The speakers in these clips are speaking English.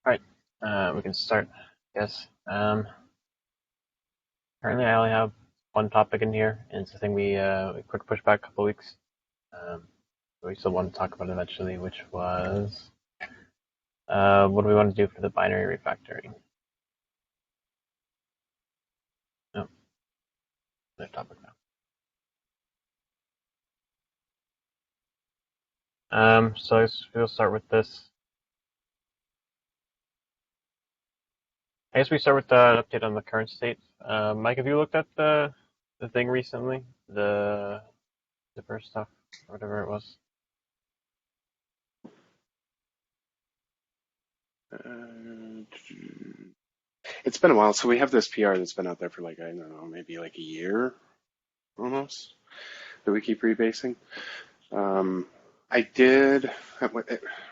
Alright, we can start, I guess. Currently I only have one topic in here, and it's the thing we quick push back a couple weeks. Um, but we still want to talk about it eventually, which was what do we want to do for the binary refactoring? No, another topic now. So I guess we'll start with this. I guess we start with the update on the current state. Mike, have you looked at the thing recently? The first stuff, or whatever it was? It's been a while. So we have this PR that's been out there for like, I don't know, maybe like a year almost that we keep rebasing. Um, I did,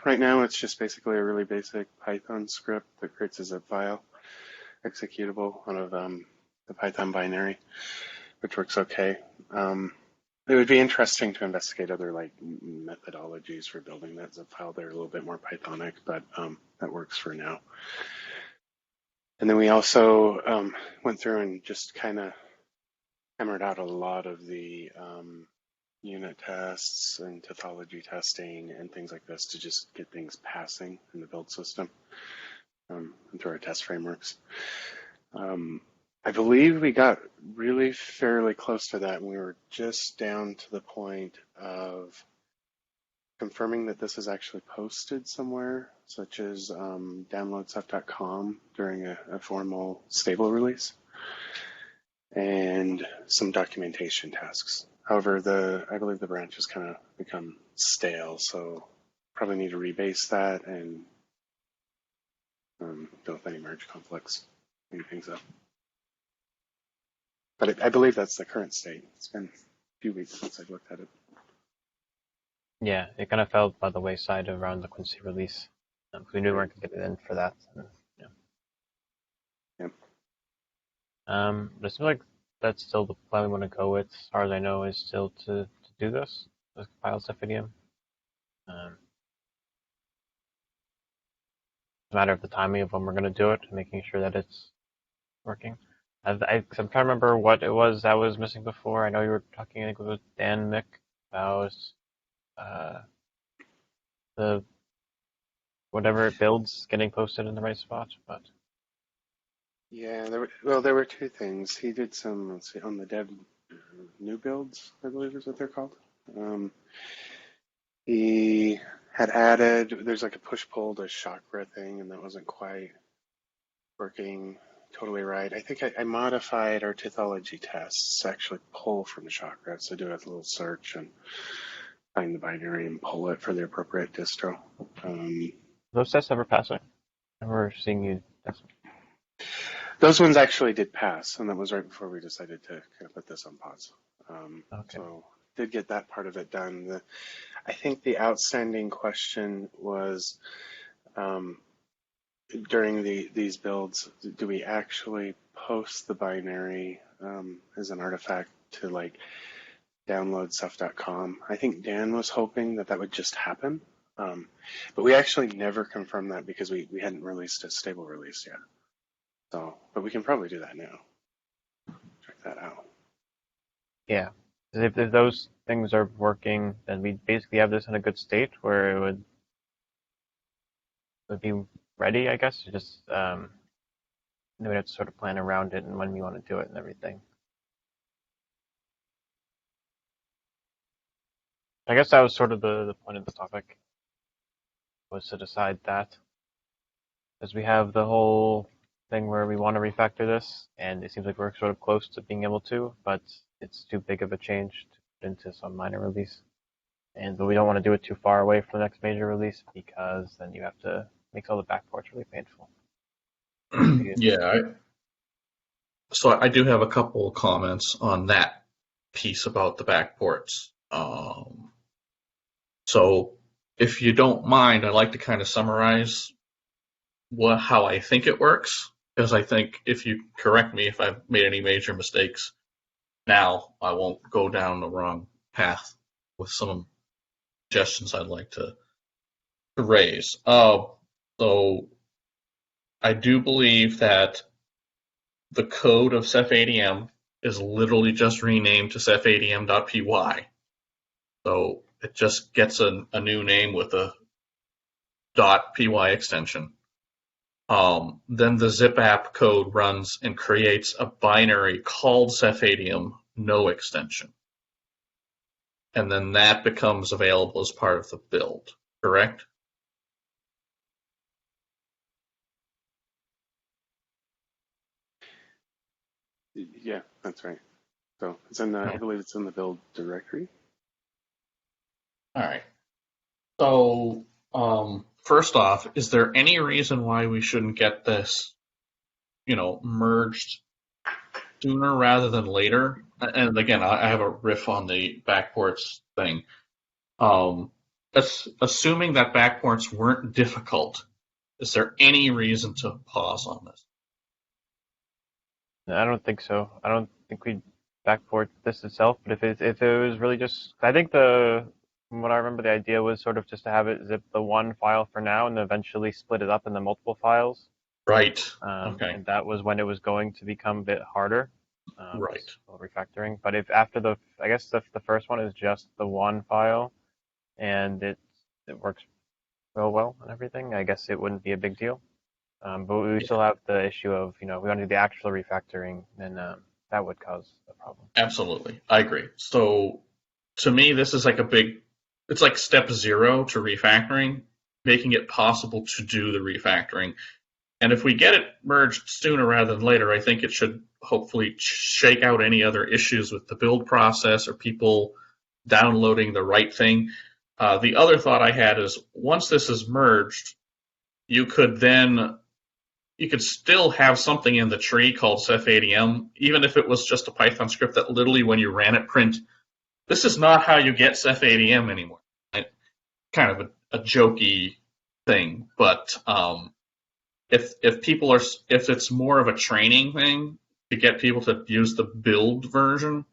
right now it's just basically a really basic Python script that creates a zip file executable out of the Python binary, which works okay. It would be interesting to investigate other like methodologies for building that zip file. They're a little bit more Pythonic, but that works for now. And then we also went through and just kind of hammered out a lot of the unit tests and tautology testing and things like this to just get things passing in the build system and through our test frameworks. I believe we got really fairly close to that, and we were just down to the point of confirming that this is actually posted somewhere, such as downloadceph.com during a formal stable release, and some documentation tasks. However, I believe the branch has kind of become stale, so probably need to rebase that and deal with any merge conflicts, clean things up. But I believe that's the current state. It's been a few weeks since I've looked at it. Yeah, it kind of fell by the wayside around the Quincy release. We knew we weren't going to get it in for that. And, yeah. Yep. But it seems like that's still the plan we want to go with, as far as I know, is still to do this, with compile Cephidium. It's a matter of the timing of when we're going to do it, and making sure that it's working. I'm trying to remember what it was that was missing before. I know you were talking, I think, with Dan Mick about uh, the whatever it builds getting posted in the right spot, but Yeah, there were two things. He did some, let's see, on the dev new builds, I believe is what they're called. Um, he had added, there's like a push-pull to chakra thing, and that wasn't quite working totally right. I think I modified our tautology tests to actually pull from chakra, so do a little search and find the binary and pull it for the appropriate distro. those tests ever passing? I remember seeing you test them. Those ones actually did pass, and that was right before we decided to kind of put this on pause. Okay. So did get that part of it done. I think the outstanding question was during these builds, do we actually post the binary as an artifact to like download ceph.com? I think Dan was hoping that that would just happen, but we actually never confirmed that because we hadn't released a stable release yet. So, but we can probably do that now. Check that out. Yeah. If those things are working, then we basically have this in a good state where it would be ready, I guess. Just we'd have to sort of plan around it and when we want to do it and everything. I guess that was sort of the point of the topic, was to decide that. Because we have the whole thing where we want to refactor this, and it seems like we're sort of close to being able to, but it's too big of a change to put into some minor release. But we don't want to do it too far away from the next major release, because then you have to make all the backports really painful. Yeah, so I do have a couple of comments on that piece about the backports. So if you don't mind, I'd like to kind of summarize how I think it works, because I think if you correct me if I've made any major mistakes now, I won't go down the wrong path with some suggestions I'd like to raise. So I do believe that the code of Ceph is literally just renamed to cephadm.py. So it just gets a new name with a .py extension. Then the zip app code runs and creates a binary called cephadium, no extension. And then that becomes available as part of the build, correct? Yeah, that's right. So it's in I believe it's in the build directory. All right. So, first off, is there any reason why we shouldn't get this, merged sooner rather than later? And again, I have a riff on the backports thing. Um, assuming that backports weren't difficult, is there any reason to pause on this? I don't think so. I don't think we'd backport this itself, but if it was really just, I think from what I remember, the idea was sort of just to have it zip the one file for now and eventually split it up into multiple files. Right. Okay. And that was when it was going to become a bit harder, Right. refactoring. But if after I guess the first one is just the one file and it works real well and everything, I guess it wouldn't be a big deal. But we Yeah, still have the issue of, we want to do the actual refactoring, then that would cause a problem. absolutely. I agree. So to me, this is like it's like step zero to refactoring, making it possible to do the refactoring. And if we get it merged sooner rather than later, I think it should hopefully shake out any other issues with the build process or people downloading the right thing. The other thought I had is once this is merged, you could still have something in the tree called cephadm, even if it was just a Python script that literally when you ran it print, this is not how you get cephadm anymore. Kind of a jokey thing, but if it's more of a training thing to get people to use the build version,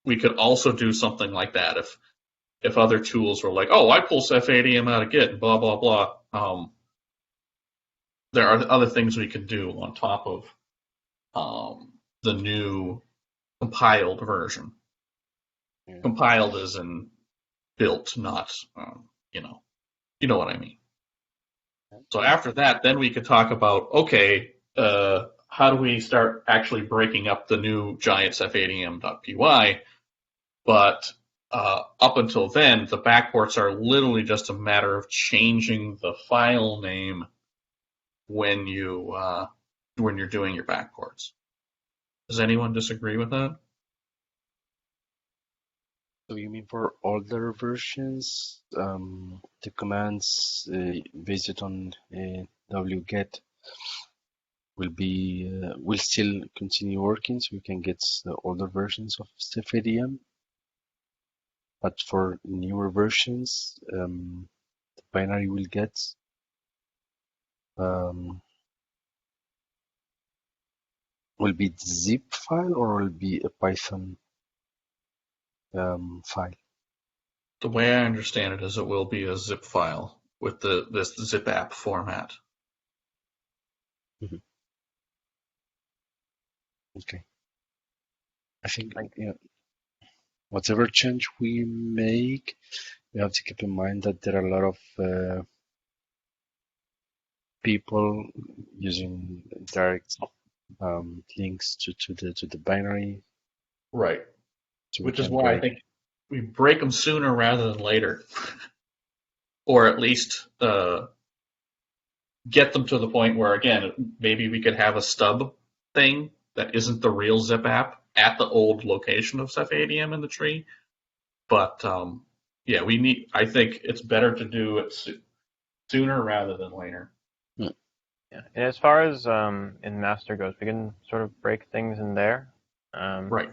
we could also do something like that. If other tools were like, oh, I pull cephadm out of Git, and blah blah blah. There are other things we could do on top of the new compiled version. Yeah. Compiled is in built, not you know what I mean. So after that, then we could talk about okay, how do we start actually breaking up the new giant cephadm.py? But up until then, the backports are literally just a matter of changing the file name when you're doing your backports. Does anyone disagree with that? So you mean for older versions, the commands based on wget will still continue working, so we can get the older versions of Ceph but for newer versions, the binary will get will be the zip file or will be a Python file. The way I understand it is it will be a zip file with this zip app format. Mhm. Okay. I think whatever change we make, we have to keep in mind that there are a lot of people using direct links to the binary, Right. so we Which is can why I break. think we break them sooner rather than later, or at least get them to the point where again maybe we could have a stub thing that isn't the real zip app at the old location of cephadm in the tree. But yeah, I think it's better to do it sooner rather than later. Hmm. Yeah. And as far as in master goes, we can sort of break things in there. Right.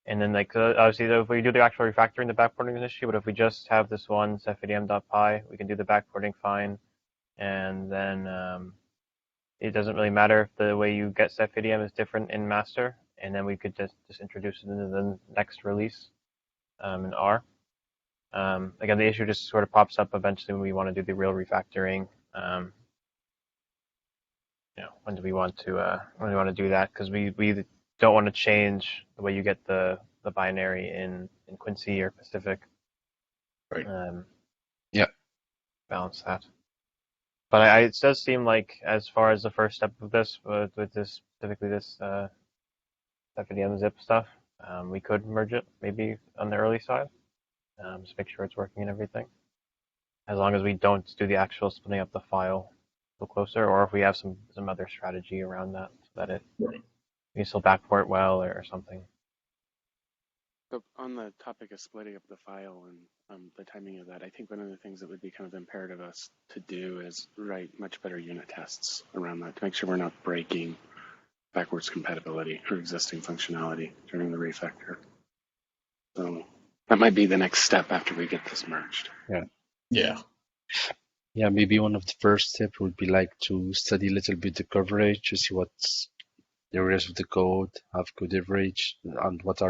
And then obviously if we do the actual refactoring, the backporting is an issue. But if we just have this one cephadm.py, we can do the backporting fine. And then it doesn't really matter if the way you get cephadm is different in master. And then we could just introduce it into the next release in R. Again, the issue just sort of pops up eventually when we want to do the real refactoring. when do we want to do that? Because we don't want to change the way you get the binary in Quincy or Pacific. Right. Yeah. Balance that. But it does seem like, as far as the first step of this, with this specifically this FDM zip stuff, we could merge it maybe on the early side, just make sure it's working and everything. As long as we don't do the actual splitting up the file a little closer, or if we have some other strategy around that, so that it Right. we still backport well or something. So on the topic of splitting up the file and the timing of that, I think one of the things that would be kind of imperative of us to do is write much better unit tests around that to make sure we're not breaking backwards compatibility or existing functionality during the refactor. So that might be the next step after we get this merged. Yeah. Yeah, maybe one of the first steps would be like to study a little bit the coverage to see what's the areas of the code have good average and what's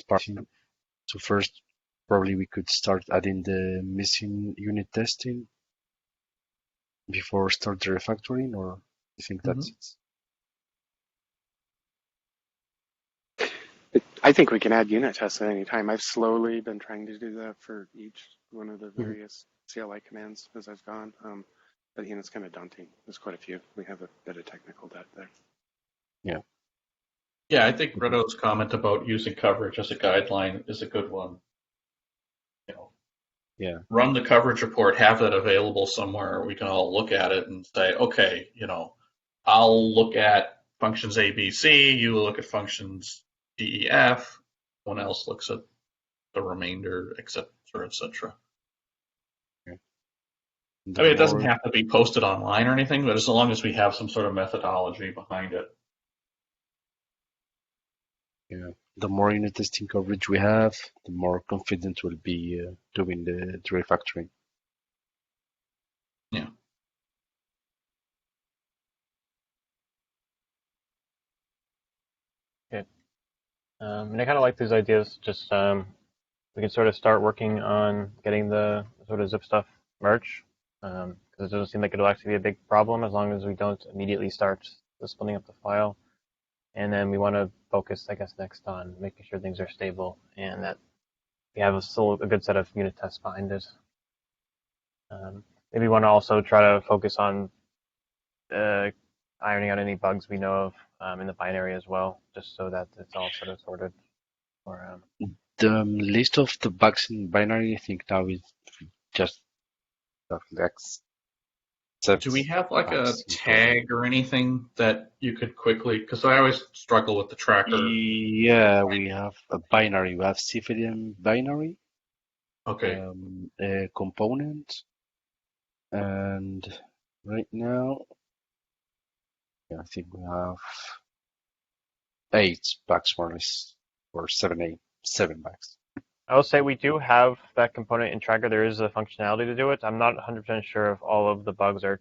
part. So first, probably we could start adding the missing unit testing before start the refactoring, or you think that's I think we can add unit tests at any time. I've slowly been trying to do that for each one of the various CLI commands as I've gone. But it's kind of daunting. There's quite a few. We have a bit of technical debt there. Yeah, I think Redo's comment about using coverage as a guideline is a good one. Run the coverage report, have that available somewhere. We can all look at it and say, okay, I'll look at functions A, B, C. You look at functions D, E, F. One else looks at the remainder, et cetera, et cetera. I mean, it doesn't have to be posted online or anything, but as long as we have some sort of methodology behind it. Yeah, the more unit testing coverage we have, the more confident we'll be doing the refactoring. Yeah. Good. And I kind of like these ideas. Just we can sort of start working on getting the sort of zip stuff merged, because it doesn't seem like it'll actually be a big problem as long as we don't immediately start the splitting up the file. And then we want to focus, I guess, next on making sure things are stable and that we have still a good set of unit tests behind it. Maybe we want to also try to focus on ironing out any bugs we know of in the binary as well, just so that it's all sort of sorted. The list of the bugs in binary, I think now is just do we have like a tag or anything that you could quickly, because I always struggle with the tracker. Yeah, we have a binary. We have Ceph binary. Okay. A component. And right now, I think we have 8 bugs more or less, or 7 bugs. I will say we do have that component in Tracker. There is a functionality to do it. I'm not 100% sure if all of the bugs are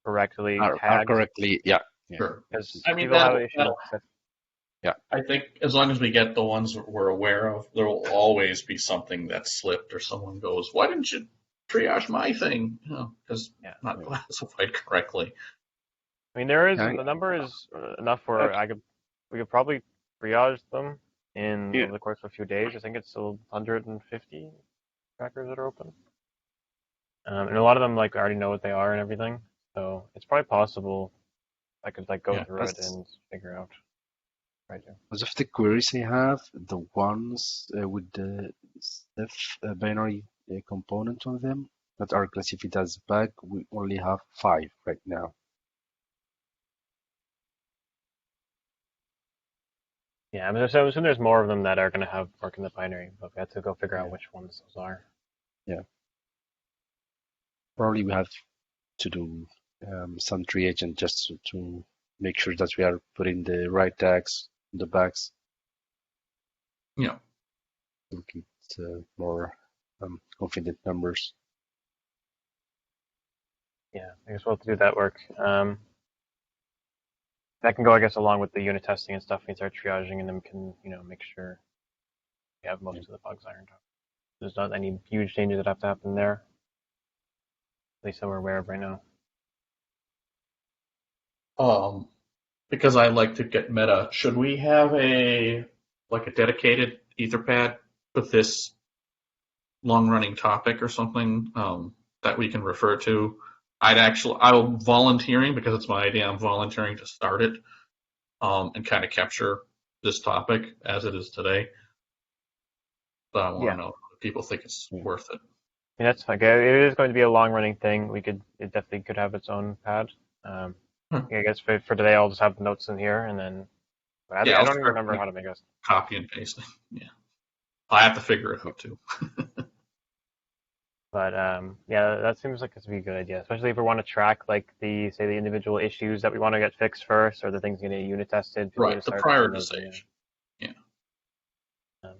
correctly tagged. Are correctly, yeah. Sure. Because I mean, people have issues. Yeah. I think as long as we get the ones we're aware of, there will always be something that slipped or someone goes, why didn't you triage my thing? Because not classified correctly. I mean, there is the number is enough where we could probably triage them in the course of a few days. I think it's still 150 trackers that are open, and a lot of them I already know what they are and everything. So it's probably possible I could go through it and figure out. Right. As of the queries I have, the ones with the Ceph binary component on them that are classified as bug, we only have 5 right now. Yeah, I mean, so there's more of them that are going to have work in the binary, but we have to go figure out which ones those are. Yeah. Probably we have to do some triage just to make sure that we are putting the right tags in the bugs. Yeah. To get more confident numbers. Yeah, I guess we'll have to do that work. That can go, I guess, along with the unit testing and stuff. We can start triaging, and then we can, make sure we have most of the bugs ironed out. There's not any huge changes that have to happen there, at least that we're aware of right now. Because I like to get meta, should we have a dedicated Etherpad with this long running topic or something that we can refer to? I'm volunteering because it's my idea. I'm volunteering to start it and kind of capture this topic as it is today. But I want Yeah. to know if people think it's Yeah. worth it. Yeah, that's fine. It is going to be a long running thing. It definitely could have its own pad. Um, Hmm. I guess for today, I'll just have notes in here, and then Yeah, I I'll don't even start remember how to make this. copy and pasting. Yeah, I have to figure it out too. But yeah, that seems like it's a good idea, especially if we want to track like the individual issues that we want to get fixed first, or the things getting unit tested. Feel free to Right, the start putting those in there. prioritization. Yeah, Um,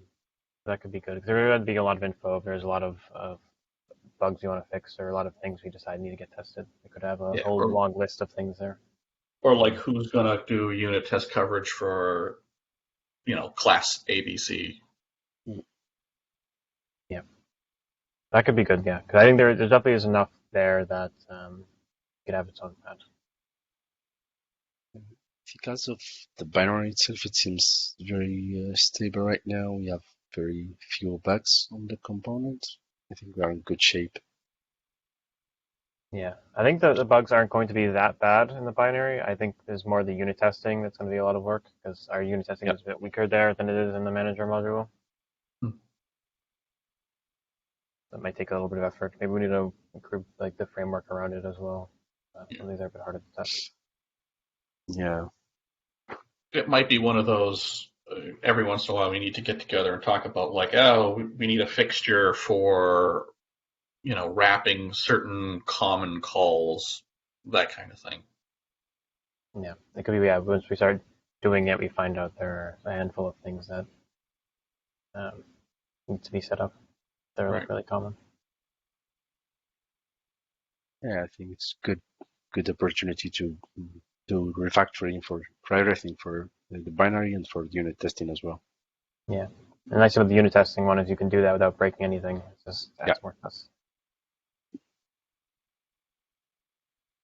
that could be good because there would be a lot of info. If there's a lot of bugs you want to fix, or a lot of things we decide need to get tested, we could have a yeah, whole long list of things there. or like who's gonna do unit test coverage for class ABC. Yeah, that could be good. Yeah, because I think there definitely is enough there that could have its own pad. Because of the binary itself, it seems very stable right now. We have very few bugs on the component. I think we are in good shape. Yeah, I think the bugs aren't going to be that bad in the binary. I think there's more the unit testing that's going to be a lot of work because our unit testing Yeah. is a bit weaker there than it is in the manager module. Hmm. That might take a little bit of effort. Maybe we need to improve like the framework around it as well. Yeah. Some of these are a bit harder to test. Yeah. It might be one of those. Every once in a while, we need to get together and talk about we need a fixture for wrapping certain common calls, that kind of thing. Yeah, it could be. Yeah, once we start doing it, we find out there are a handful of things that need to be set up. They're Right. like really common. Yeah, I think it's good opportunity to do refactoring for everything, for the binary and for unit testing as well. Yeah, and the nice thing with the unit testing one is you can do that without breaking anything. It just adds more tests.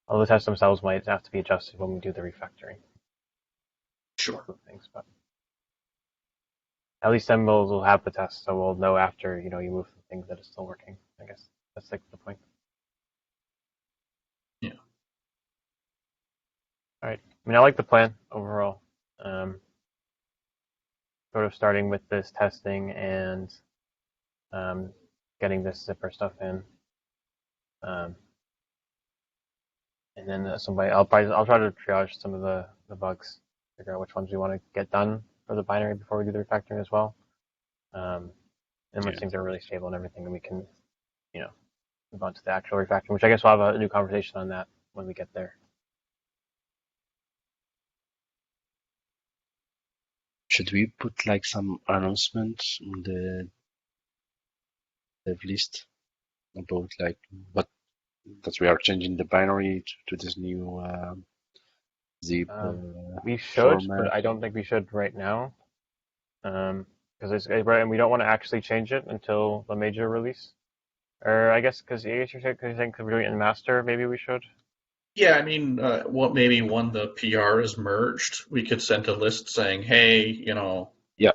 All the tests themselves might have to be adjusted when we do the refactoring. Sure. Things, but at least then we'll have the test, so we'll know after you move the things that it's still working. I guess that's like the point. Yeah. All right. I mean, I like the plan overall. Sort of starting with this testing and getting this zipper stuff in, and then I'll try to triage some of the bugs, figure out which ones we want to get done for the binary before we do the refactoring as well. And which things are really stable and everything, and we can, move on to the actual refactoring, which I guess we'll have a new conversation on that when we get there. Should we put like some announcements on the dev list about like what that we are changing the binary to this new zip We should, format? but I don't think we should right now, because it's right, and we don't want to actually change it until the major release. Or I guess because you're saying because we're doing it in master, maybe we should. Yeah, I mean, maybe when the PR is merged, we could send a list saying, hey, Yeah.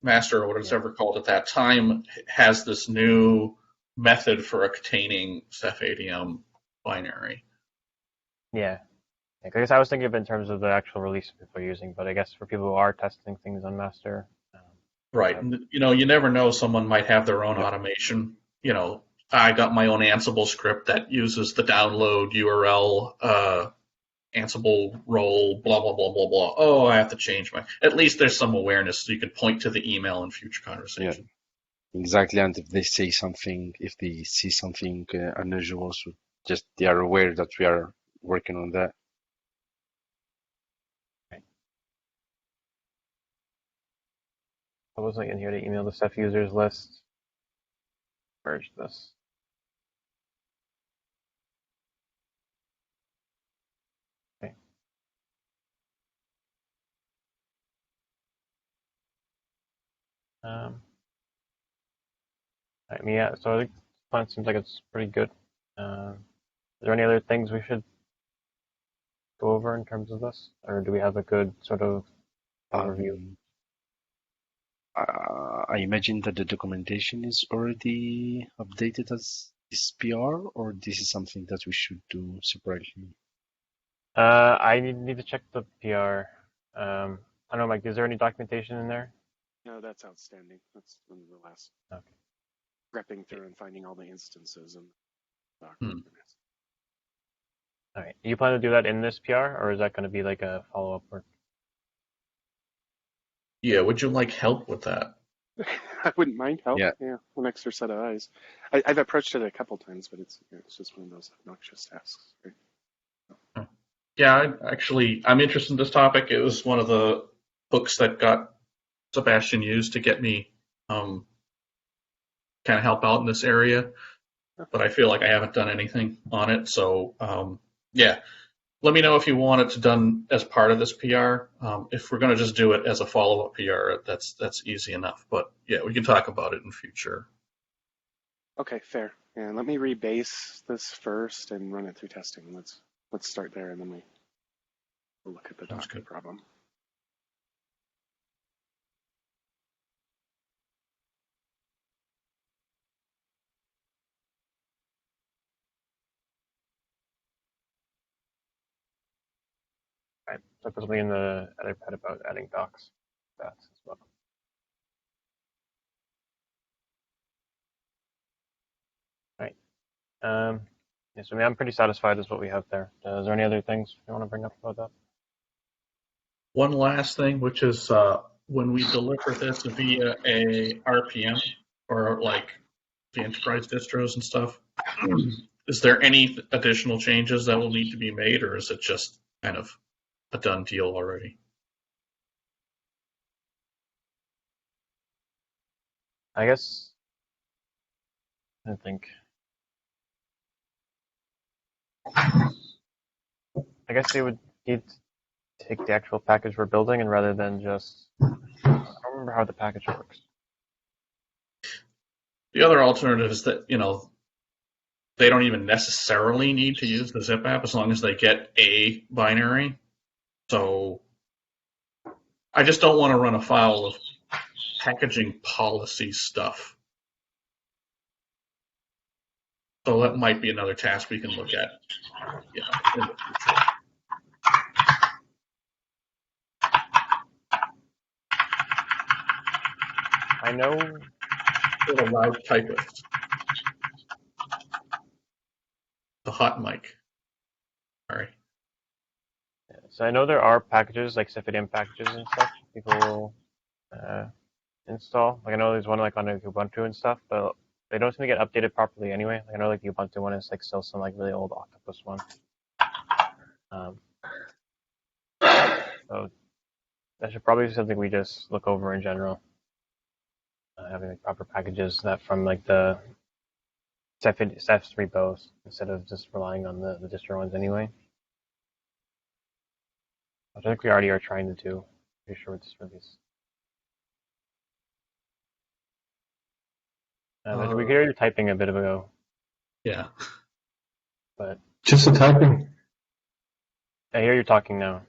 master or whatever it's called at that time has this new method for obtaining Ceph ADM binary. Yeah. I guess I was thinking of it in terms of the actual release people are using, but I guess for people who are testing things on master, Right. And, you never know. Someone might have their own automation. I got my own Ansible script that uses the download URL, Ansible role, blah, blah, blah, blah, blah. Oh, I have to change at least there's some awareness so you can point to the email in future conversation. Yeah, exactly. And if they say something, if they see something unusual, so just they are aware that we are working on that. I wasn't in here to email the Ceph users list. Merge this. Okay. I mean, yeah. So I think the plan seems like it's pretty good. Is there any other things we should go over in terms of this, or do we have a good sort of overview? I imagine that the documentation is already updated as this PR, or this is something that we should do separately. I need to check the PR. I don't know, Mike. Is there any documentation in there? No, that's outstanding. That's one of the last. Okay. Repping through and finding all the instances and Hmm. All right. You plan to do that in this PR, or is that going to be like a follow-up work? Yeah, would you like help with that? I wouldn't mind help. Yeah. An extra set of eyes. I've approached it a couple times, but it's just one of those obnoxious tasks. Right? Yeah, I'm interested in this topic. It was one of the hooks that got Sebastian used to get me kind of help out in this area, but I feel like I haven't done anything on it. So yeah, let me know if you want it done as part of this PR. If we're going to just do it as a follow-up PR, that's easy enough. But yeah, we can talk about it in future. Okay, fair. And let me rebase this first and run it through testing. Let's start there, and then we'll look at the Sounds Docker good. problem. Right. So possibly in the other pad about adding docs, that's as well. Right. Yeah, so I'm pretty satisfied with what we have there. Is there any other things you want to bring up about that? One last thing, which is when we deliver this via a RPM or like the enterprise distros and stuff, is there any additional changes that will need to be made, or is it just kind of a done deal already? I guess I think. I guess they would need to take the actual package we're building, and rather than just, I don't remember how the package works. The other alternative is that they don't even necessarily need to use the zip app as long as they get a binary. So I just don't want to run afoul of packaging policy stuff. So that might be another task we can look at in the future. I know For the loud typist. The hot mic. Sorry. So I know there are packages like Ceph packages and stuff people install. Like I know there's one like on Ubuntu and stuff, but they don't seem to get updated properly anyway. Like I know like the Ubuntu one is like still some like really old Octopus one. So that should probably be something we just look over in general. Having like proper packages that from like the Ceph's repos instead of just relying on the distro ones anyway. Which I think we already are trying to do. Pretty sure with this release. We could hear you typing a bit ago. Yeah. But just the typing. I hear you talking now.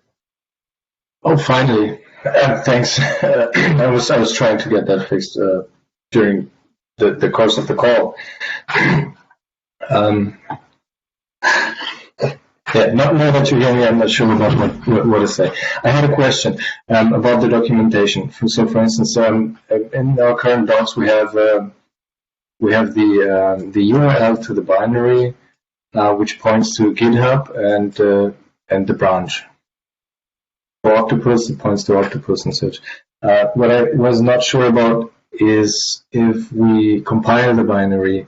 Oh, finally! Thanks. I was trying to get that fixed during the course of the call. Yeah, now that you hear me, I'm not sure what to say. I had a question about the documentation. So, for instance, in our current docs, we have the URL to the binary, which points to GitHub and the branch. For Octopus, it points to Octopus and such. What I was not sure about is if we compile the binary,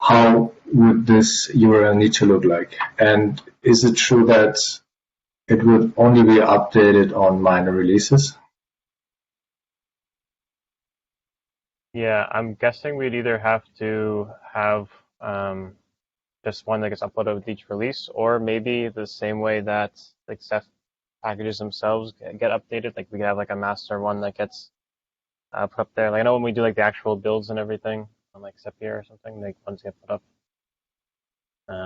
how would this URL need to look like? And is it true that it would only be updated on minor releases? Yeah, I'm guessing we'd either have to have just one that gets uploaded with each release, or maybe the same way that like Ceph packages themselves get updated. Like we could have like a master one that gets put up there. Like I know when we do like the actual builds and everything on like Ceph or something, like ones get put up.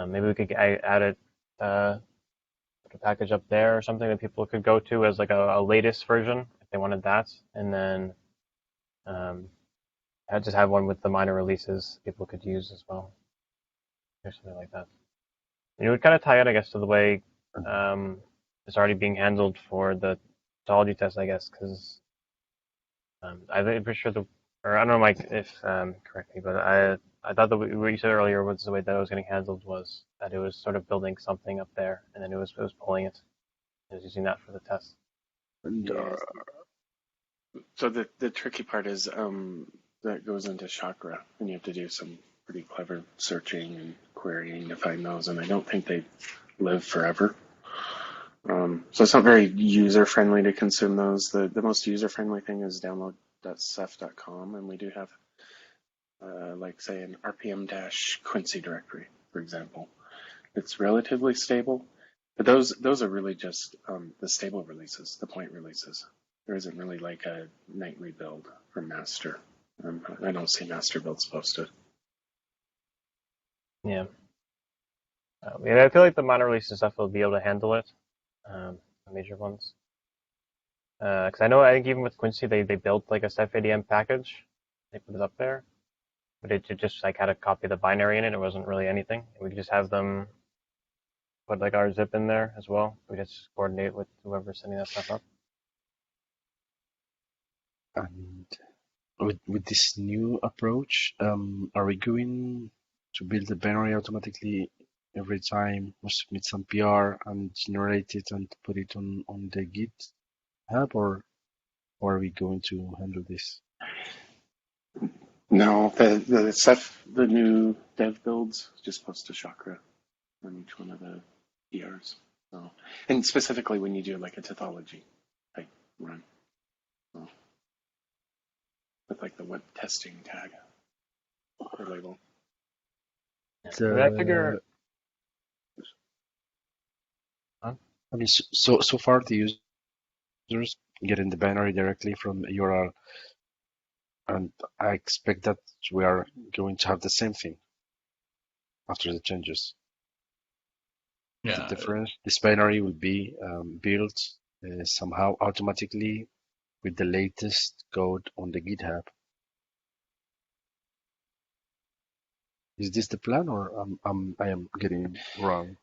Maybe we could add it the put a package up there or something that people could go to as like a latest version if they wanted that, and then I just have one with the minor releases people could use as well, or something like that. And it would kind of tie it, I guess, to the way it's already being handled for the pathology test, I guess, because I'm pretty sure or I don't know, Mike, if correct me, but I thought that what you said earlier was the way that it was getting handled was that it was sort of building something up there, and then it was pulling it. It was using that for the test. And Yeah. So the tricky part is that goes into Chakra, and you have to do some pretty clever searching and querying to find those, and I don't think they live forever. So it's not very user-friendly to consume those. The most user-friendly thing is download.ceph.com, and we do have, like, say, an rpm-quincy directory, for example. It's relatively stable, but those are really just the stable releases, the point releases. There isn't really like a nightly build for master. I don't see master builds posted. Yeah. Yeah, I feel like the minor release stuff will be able to handle it, the major ones. Because I think even with Quincy, they built like a Ceph ADM package. They put it up there, but it just like had a copy of the binary in it. It wasn't really anything. We could just have them put like our zip in there as well. We just coordinate with whoever's sending that stuff up. and with this new approach, are we going to build the binary automatically every time we submit some PR and generate it and put it on the GitHub, or are we going to handle this? No, the Ceph, the new dev builds just post to Chakra on each one of the PRs. So, and specifically when you do like a tautology type run, so, with like the web testing tag or label. I figure. Huh? I mean, so far the users getting the binary directly from URL, and I expect that we are going to have the same thing after the changes. Yeah. The difference, this binary will be built somehow automatically with the latest code on the GitHub. Is this the plan, or I am getting wrong?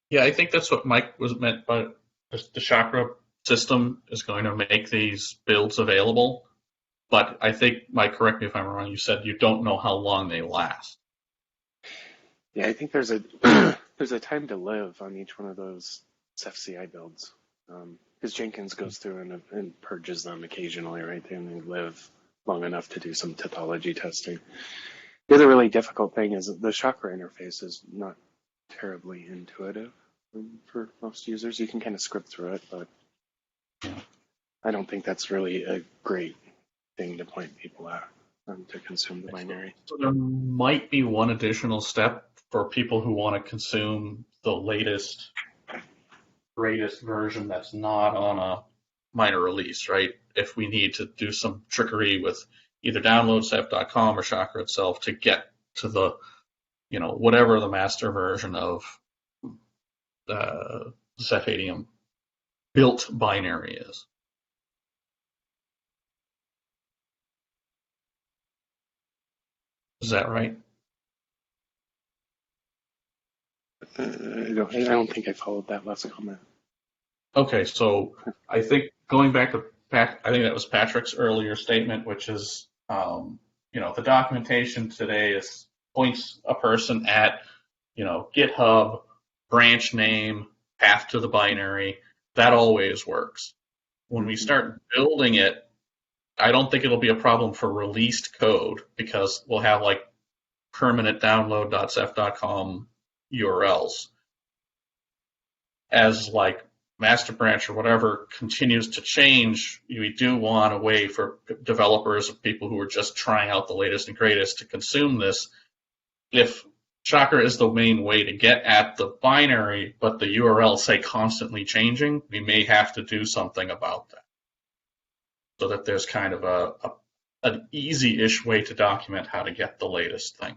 Yeah, I think that's what Mike was meant by the Chakra system is going to make these builds available. But I think, Mike, correct me if I'm wrong, you said you don't know how long they last. Yeah, I think there's a there's a time to live on each one of those Ceph CI builds. Because Jenkins goes through and purges them occasionally, right? And they live long enough to do some tautology testing. The other really difficult thing is the Chakra interface is not terribly intuitive for most users. You can kind of script through it, but I don't think that's really a great thing to point people at to consume the binary. So there might be one additional step for people who want to consume the latest, greatest version that's not on a minor release, right? If we need to do some trickery with either downloadceph.com or Chakra itself to get to the, whatever the master version of the Ceph ADM built binary is. Is that right? I don't think I followed that last comment. Okay, so I think going back to I think that was Patrick's earlier statement, which is, the documentation today points a person at, GitHub, branch name, path to the binary. That always works. When we start building it, I don't think it'll be a problem for released code because we'll have like permanent download.ceph.com URLs. As like master branch or whatever continues to change, we do want a way for developers or people who are just trying out the latest and greatest to consume this. If Chakra is the main way to get at the binary, but the URLs say constantly changing, we may have to do something about that. So that there's kind of an easy-ish way to document how to get the latest thing.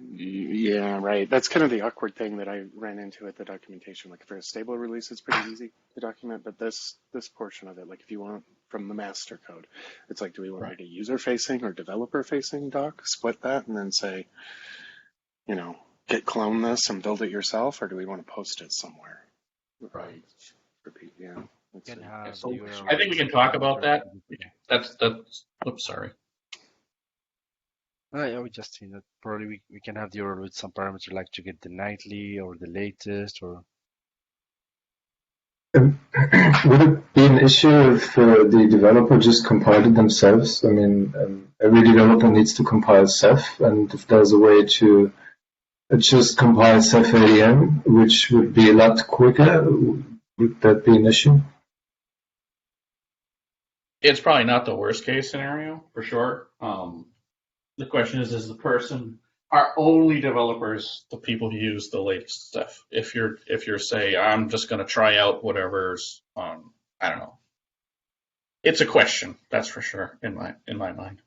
Yeah, right. That's kind of the awkward thing that I ran into with the documentation. Like for a stable release, it's pretty easy to document, but this portion of it, like if you want from the master code, it's like, do we want Right. like a user-facing or developer-facing doc? Split that and then say, git clone this and build it yourself, or do we want to post it somewhere? Right. Repeat, yeah. You That's can Yeah, have the so URL I with think we can some talk about parameters. that. That's. Oops, sorry. I would just think that probably we can have the URL with some parameter like to get the nightly or the latest or Would it be an issue if the developer just compiled it themselves? I mean, every developer needs to compile Ceph, and if there's a way to just compile Ceph ADM, which would be a lot quicker, would that be an issue? It's probably not the worst case scenario for sure. The question is the person are only developers the people who use the latest stuff? If you're say I'm just going to try out whatever's on, I don't know. It's a question, that's for sure in my mind.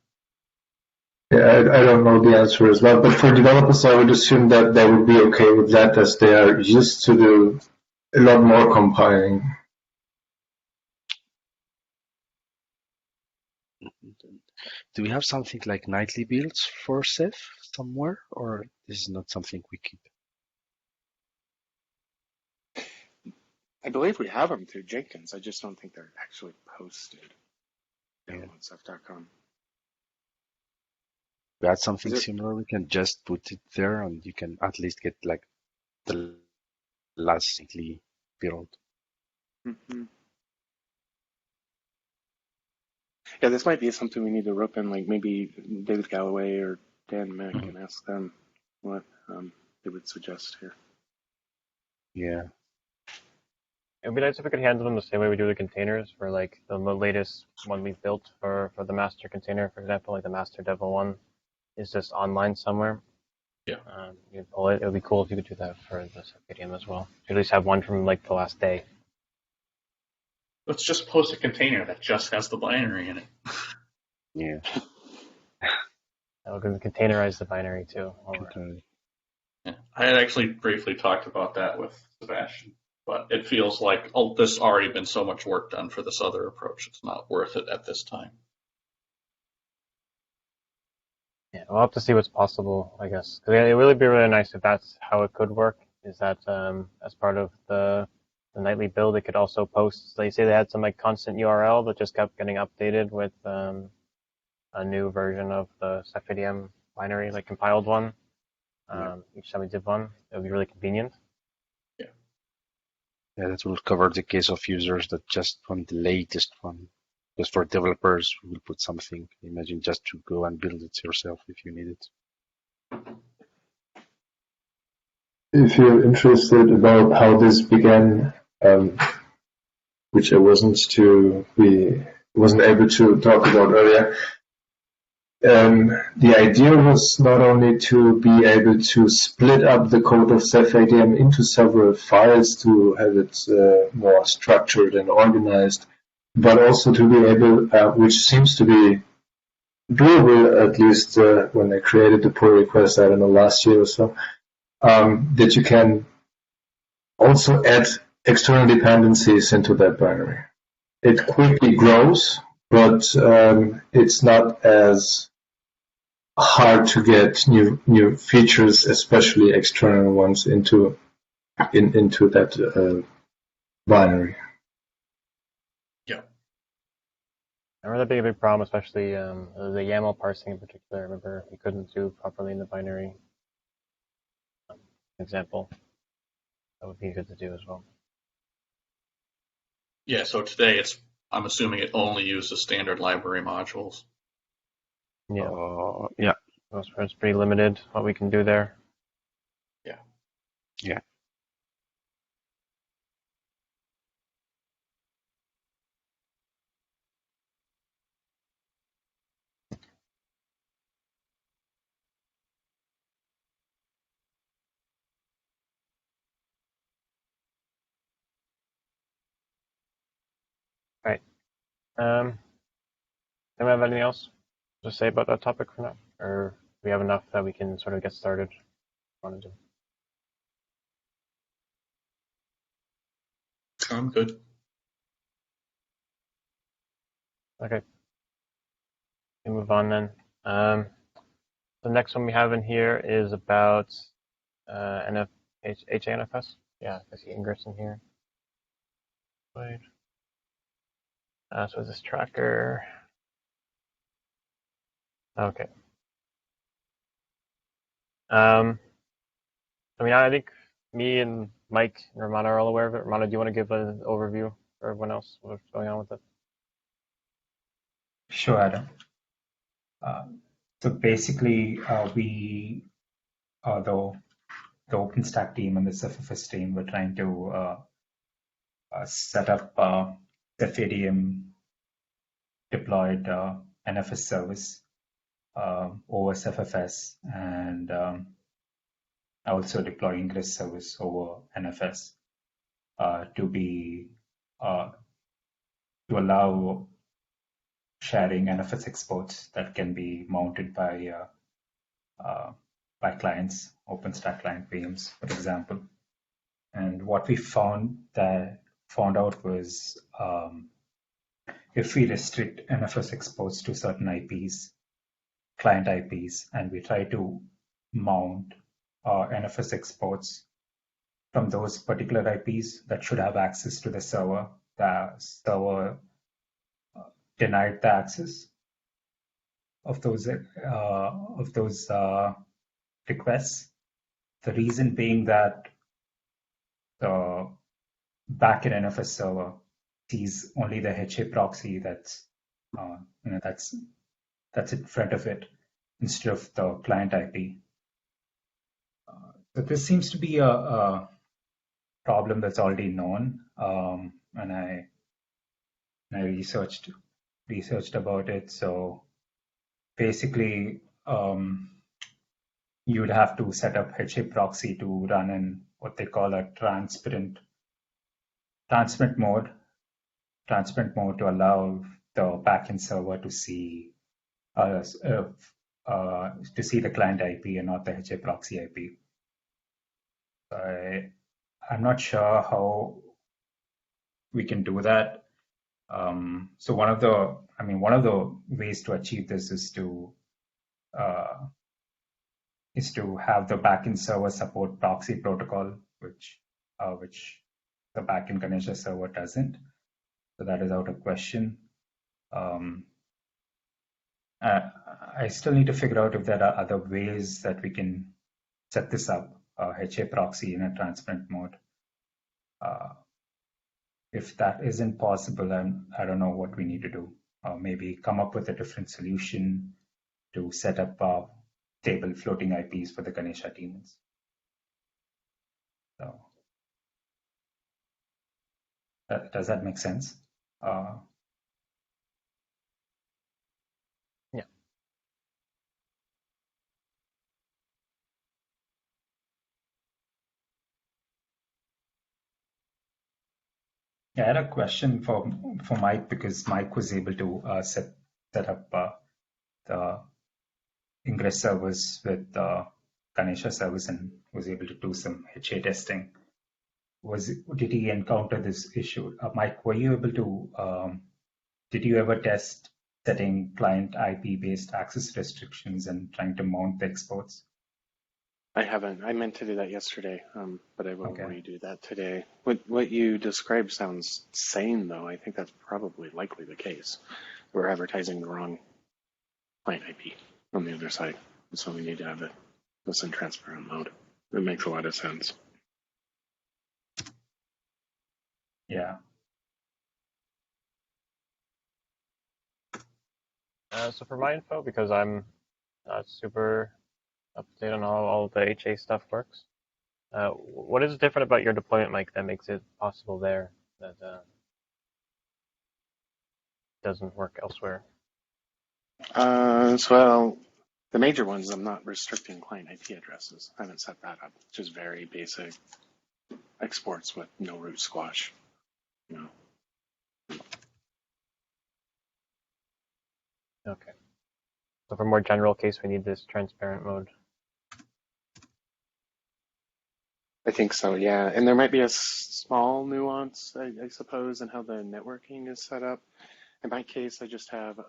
Yeah, I don't know the answer as well, but for developers, I would assume that they would be okay with that as they are used to do a lot more compiling. do we have something like nightly builds for Ceph somewhere, or this is not something we keep? I believe we have them through Jenkins. I just don't think they're actually posted Yeah. on Ceph.com. We had Is something there? similar, we can just put it there and you can at least get like the last nightly build. Mhm. Yeah, this might be something we need to rope in, like maybe David Galloway or Dan Mick, Mhm. and ask them what they would suggest here. Yeah. It would be nice if we could handle them the same way we do the containers for like the latest one we built for the master container, for example, like the master devil one is just online somewhere. Yeah. You pull it. It would be cool if you could do that for the Ceph as well. You at least have one from like the last day. Let's just post a container that just has the binary in it. Yeah. We're going to containerize the binary too. Okay. Yeah. I had actually briefly talked about that with Sebastian, but it feels like this already been so much work done for this other approach. It's not worth it at this time. Yeah, we'll have to see what's possible, I guess. Because it would be really nice if that's how it could work. Is that as part of the nightly build, it could also post. They say they had some like constant URL that just kept getting updated with a new version of the Ceph binary, like compiled one. Each time we did one, it would be really convenient. Yeah. Yeah, that will cover the case of users that just want the latest one. Because for developers, we'll put something. Imagine just to go and build it yourself if you need it. If you're interested about how this began, which I wasn't able to talk about earlier, the idea was not only to be able to split up the code of Ceph ADM into several files to have it more structured and organized, but also to be able, which seems to be doable, at least when I created the pull request, I don't know, last year or so, that you can also add external dependencies into that binary. It quickly grows, but it's not as hard to get new features, especially external ones, into that binary. Yeah. I remember that being a big problem, especially the YAML parsing in particular. I remember we couldn't do properly in the binary. Example. That would be good to do as well. Yeah. So today I'm assuming it only uses standard library modules. Yeah. Yeah. It's pretty limited what we can do there. Yeah. Yeah. Right. Do we have anything else to say about that topic for now? Or we have enough that we can sort of get started. Wanted to. I'm good. Okay. We move on then. The next one we have in here is about HANFS. Yeah, I see ingress in here. Wait. So is this tracker? Okay. I mean, I think me and Mike and Romana are all aware of it. Romana, do you want to give an overview for everyone else? What's going on with it? Sure, Adam. So basically, we, the OpenStack team and the Ceph's team, were trying to set up Ceph ADM deployed NFS service over CephFS, and also deploy ingress service over NFS to allow sharing NFS exports that can be mounted by clients, OpenStack client VMs, for example. And what we found out was if we restrict NFS exports to certain IPs, client IPs, and we try to mount NFS exports from those particular IPs that should have access to the server denied the access of those requests. The reason being that the backend NFS server sees only the HA proxy that's in front of it instead of the client IP. So this seems to be a problem that's already known, and I researched about it. So basically, you would have to set up HA proxy to run in what they call a transparent mode to allow the backend server to see the client IP and not the HA proxy IP. I'm not sure how we can do that. So one of the ways to achieve this is to have the backend server support proxy protocol, which the backend Ganesha server doesn't. So that is out of question. I still need to figure out if there are other ways that we can set this up, HA proxy in a transparent mode. If that isn't possible, I don't know what we need to do. Maybe come up with a different solution to set up stable floating IPs for the Ganesha daemons. So does that make sense? Yeah. Yeah, I had a question for Mike, because Mike was able to set up the ingress servers with Ganesha service and was able to do some HA testing. Did he encounter this issue? Mike, were you able to? Did you ever test setting client IP-based access restrictions and trying to mount the exports? I haven't. I meant to do that yesterday, but I will Okay. redo that today. What you described sounds sane, though. I think that's probably likely the case. We're advertising the wrong client IP on the other side, so we need to have it in transparent mode. It makes a lot of sense. Yeah. So for my info, because I'm not super up to date on how all the HA stuff works, what is different about your deployment, Mike, that makes it possible there that doesn't work elsewhere? So the major ones, I'm not restricting client IP addresses. I haven't set that up. Just very basic exports with no root squash. Okay. So for more general case, we need this transparent mode. I think so, yeah. And there might be a small nuance, I suppose, in how the networking is set up. In my case, I just have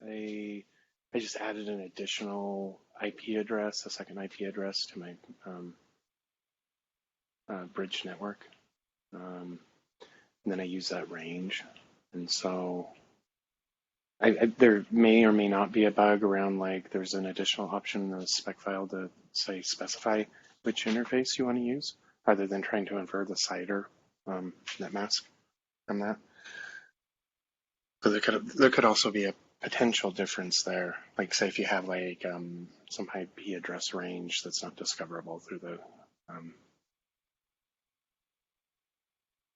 I just added an additional IP address, a second IP address to my bridge network. And then I use that range. And so there may or may not be a bug around, like, there's an additional option in the spec file to say specify which interface you want to use, rather than trying to infer the CIDR net mask from that. So there could also be a potential difference there. Like, say if you have like some IP address range that's not discoverable through the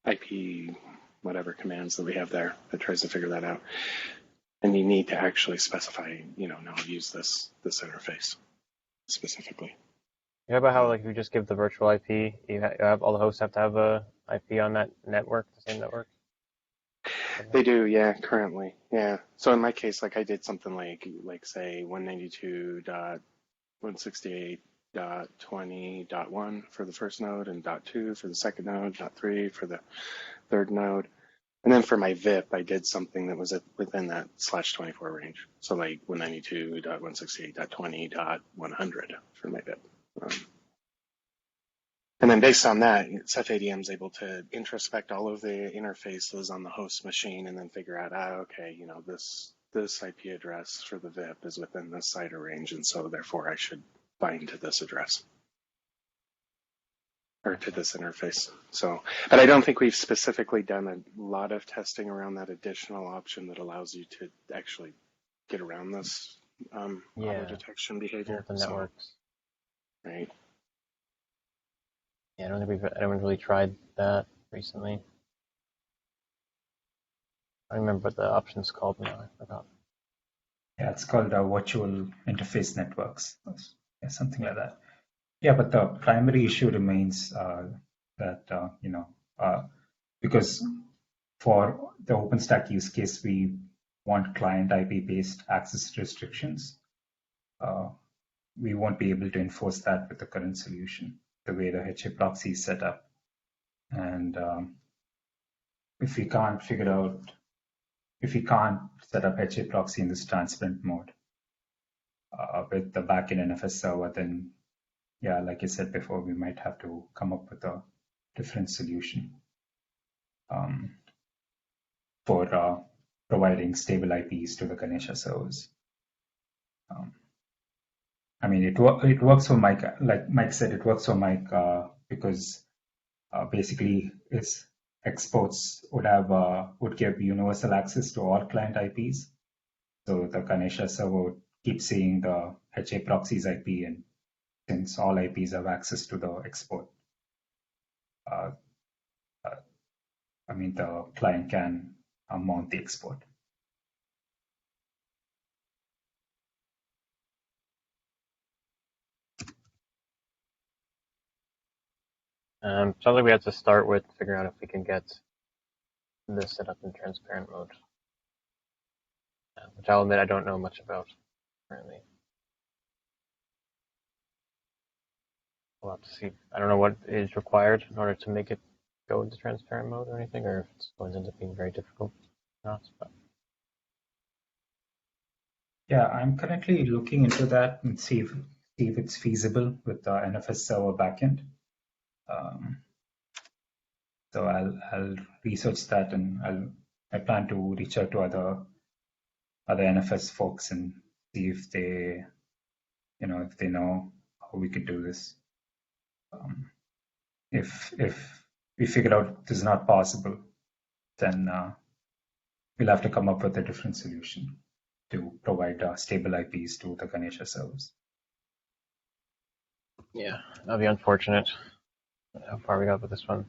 IP whatever commands that we have there that tries to figure that out. And you need to actually specify, no, I'll use this interface specifically. You know about how, like, if you just give the virtual IP, you have all the hosts have to have a IP on that network, the same network? They do, yeah, currently, yeah. So in my case, like, I did something like say 192.168.20.1 for the first node, and .2 for the second node, .3 for the third node. And then for my VIP, I did something that was within that /24 range. So like 192.168.20.100 for my VIP. And then based on that, Ceph ADM is able to introspect all of the interfaces on the host machine and then figure out, okay, this IP address for the VIP is within this CIDR range, and so therefore I should bind to this address or to this interface. So, but I don't think we've specifically done a lot of testing around that additional option that allows you to actually get around this auto detection behavior. The networks. So, right. Yeah, I don't think anyone's really tried that recently. I don't remember what the option's called now. I forgot. Yeah, it's called virtual interface networks. Yeah, something like that. Yeah, but the primary issue remains that because for the OpenStack use case, we want client IP-based access restrictions. We won't be able to enforce that with the current solution, the way the HA proxy is set up. And if we can't set up HA proxy in this transparent mode with the backend NFS server, then yeah, like I said before, we might have to come up with a different solution for providing stable IPs to the Ganesha servers. I mean, it works for Mike, like Mike said, it works for Mike because basically its exports would give universal access to all client IPs. So the Ganesha server would keep seeing the HA proxy's IP, and since all IPs have access to the export, I mean, the client can mount the export. Sounds like we have to start with figuring out if we can get this set up in transparent mode, which I'll admit I don't know much about currently. We'll have to see. I don't know what is required in order to make it go into transparent mode or anything, or if it's going to end up being very difficult or not. But yeah, I'm currently looking into that and see if it's feasible with the NFS server backend. So I'll research that, and I plan to reach out to other NFS folks and see if they know how we could do this. If we figure out this is not possible, then we'll have to come up with a different solution to provide stable IPs to the Ganesha servers. yeah, that'll be unfortunate. How far we got with this one.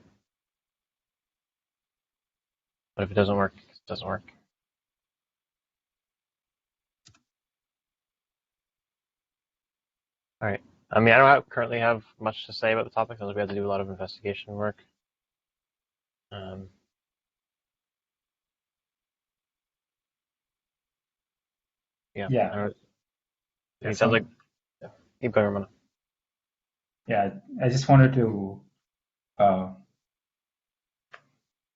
But if it doesn't work, it doesn't work. All right. I mean, I don't currently have much to say about the topic, since we had to do a lot of investigation work. Yeah. Yeah. It sounds like keep going, Ramona. Yeah, I just wanted to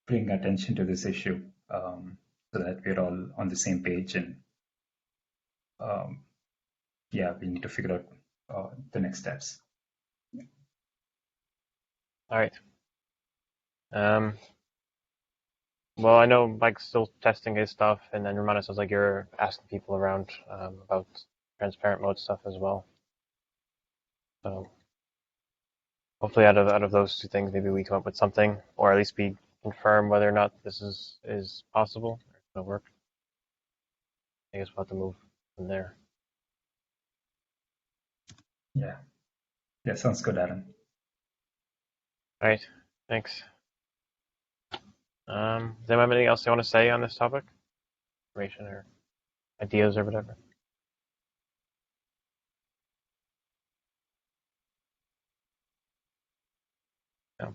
bring attention to this issue so that we're all on the same page, and yeah, we need to figure out the next steps. All right. Well, I know Mike's still testing his stuff, and then Ramona sounds like you're asking people around about transparent mode stuff as well. So hopefully, out of those two things, maybe we come up with something, or at least we confirm whether or not this is possible or it's gonna work. I guess we'll have to move from there. Yeah, sounds good, Aaron. All right. Thanks. Does anyone have anything else they want to say on this topic? Information or ideas or whatever? No. All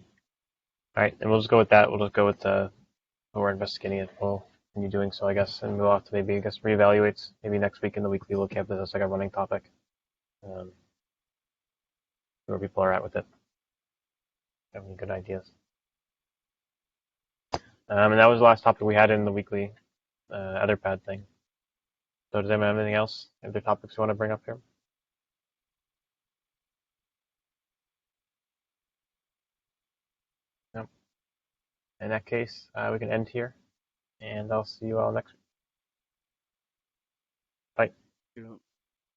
right, and we'll just go with that. We'll just go with who we're investigating it. We'll continue doing so, I guess, and we'll have to maybe, I guess, reevaluate maybe next week in the weekly. We'll keep this as like a running topic. See where people are at with it. Have any good ideas? And that was the last topic we had in the weekly Etherpad thing. So does anyone have anything else? Other topics you want to bring up here? No. In that case, we can end here, and I'll see you all next week. Bye. You